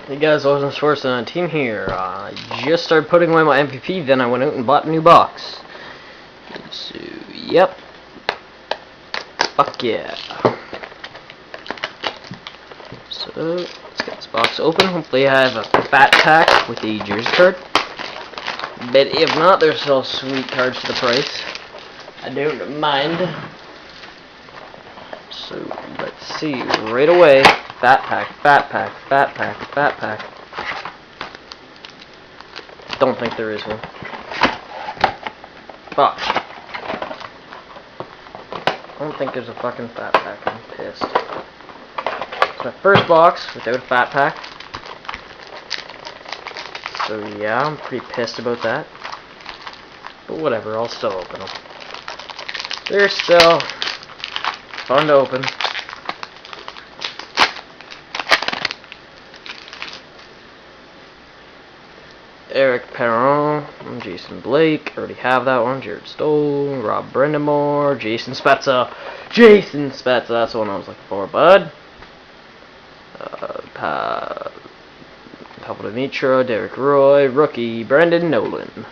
Hey guys, Austin Sports on team here. I just started putting away my MVP, then I went out and bought a new box. So, yep. Fuck yeah. So, let's get this box open. Hopefully I have a fat pack with the jersey card. But if not, there's still sweet cards to the price. I don't mind. So, let's see. Right away. Fat pack, fat pack, fat pack, fat pack. Don't think there is one. Fuck. I don't think there's a fucking fat pack. I'm pissed. It's my first box without a fat pack. So yeah, I'm pretty pissed about that. But whatever, I'll still open them. They're still fun to open. Eric Perron, Jason Blake, already have that one. Jared Stoll, Rob Brendamore, Jason Spezza, that's the one I was looking for, bud. Pablo Mitra, Derek Roy, rookie, Brandon Nolan.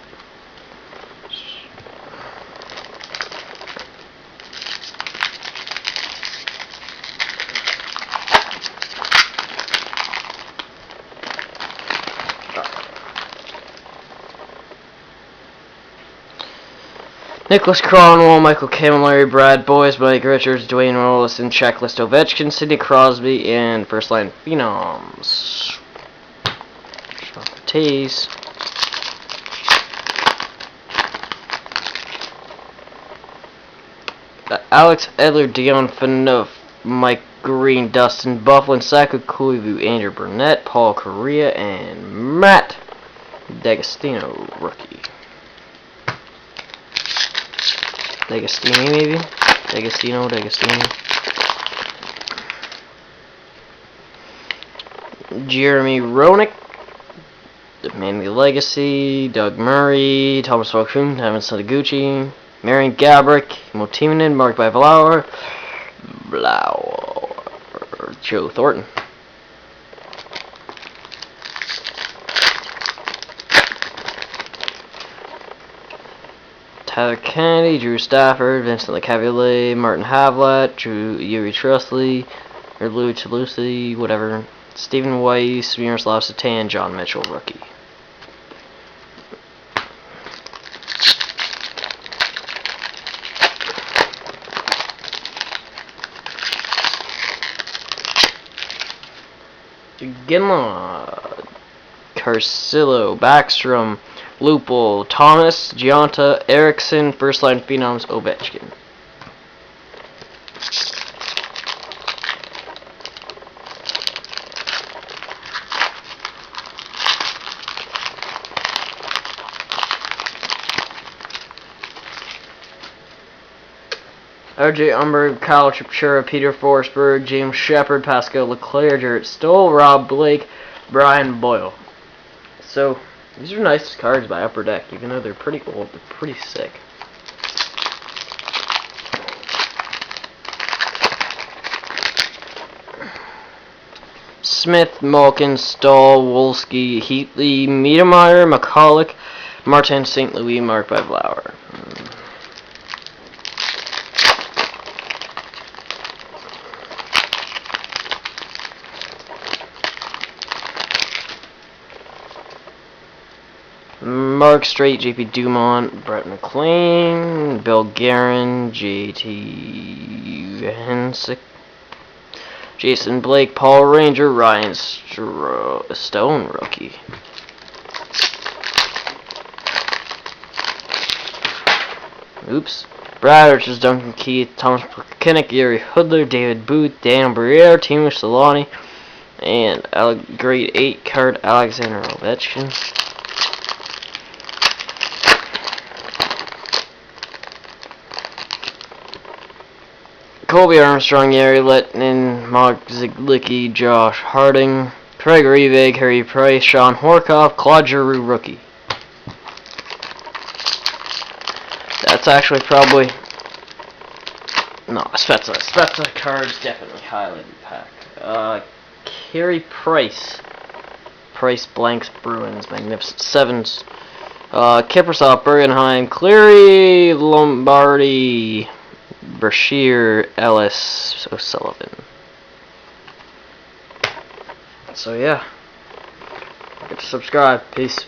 Nicholas Cronwall, Michael Camilleri, Brad Boyes, Mike Richards, Dwayne Rollison, Checklist Ovechkin, Sidney Crosby, and first line Phenoms. Sean Taze. Alex Edler, Dion Phaneuf, Mike Green, Dustin Bufflin, Saku Koivu, Andrew Burnett, Paul Correa, and Matt D'Agostino, rookie. D'Agostini, maybe? D'Agostino. Jeremy Roenick, Manly Legacy, Doug Murray, Thomas Falcone, Evan Sadaguchi, Marian Gabrick, Motiminan, marked by Blauer, Joe Thornton. Tyler Kennedy, Drew Stafford, Vincent LeCavalier, Martin Havlat, Yuri Trusley, or Louis Toulouse, whatever. Stephen Weiss, Miroslav Satan, John Mitchell, rookie. Ginla, Carcillo, Backstrom, Lupul, Thomas, Giunta, Erickson, first line Phenoms, Ovechkin. RJ Umberg, Kyle Chipchura, Peter Forsberg, James Shepard, Pascal Leclerc, Jarrett Stoll, Rob Blake, Brian Boyle. So, these are nice cards by Upper Deck, even though they're pretty old, they're pretty sick. Smith, Malkin, Stahl, Wolski, Heatley, Miedemeyer, McCulloch, Martin St. Louis, marked by Blauer. Mark Strait, JP Dumont, Brett McLean, Bill Guerin, JT Hensick, Jason Blake, Paul Ranger, Ryan Stone, rookie. Oops. Brad Richards, Duncan Keith, Thomas McKinnon, Gary Hoodler, David Booth, Dan Briere, Timo Solani, and grade 8 card Alexander Ovechkin. Colby Armstrong, Yari Lettinen, Mark Ziglicki, Josh Harding, Craig Reevig, Harry Price, Sean Horkoff, Claude Giroux, rookie. That's actually probably... No, Spezza. Spezza card's definitely highlighted pack. Carey Price. Price Blanks Bruins, Magnificent Sevens. Kiprusoff, Bergenheim, Cleary, Lombardi, Brashear, Ellis, O'Sullivan. So yeah, get to subscribe. Peace.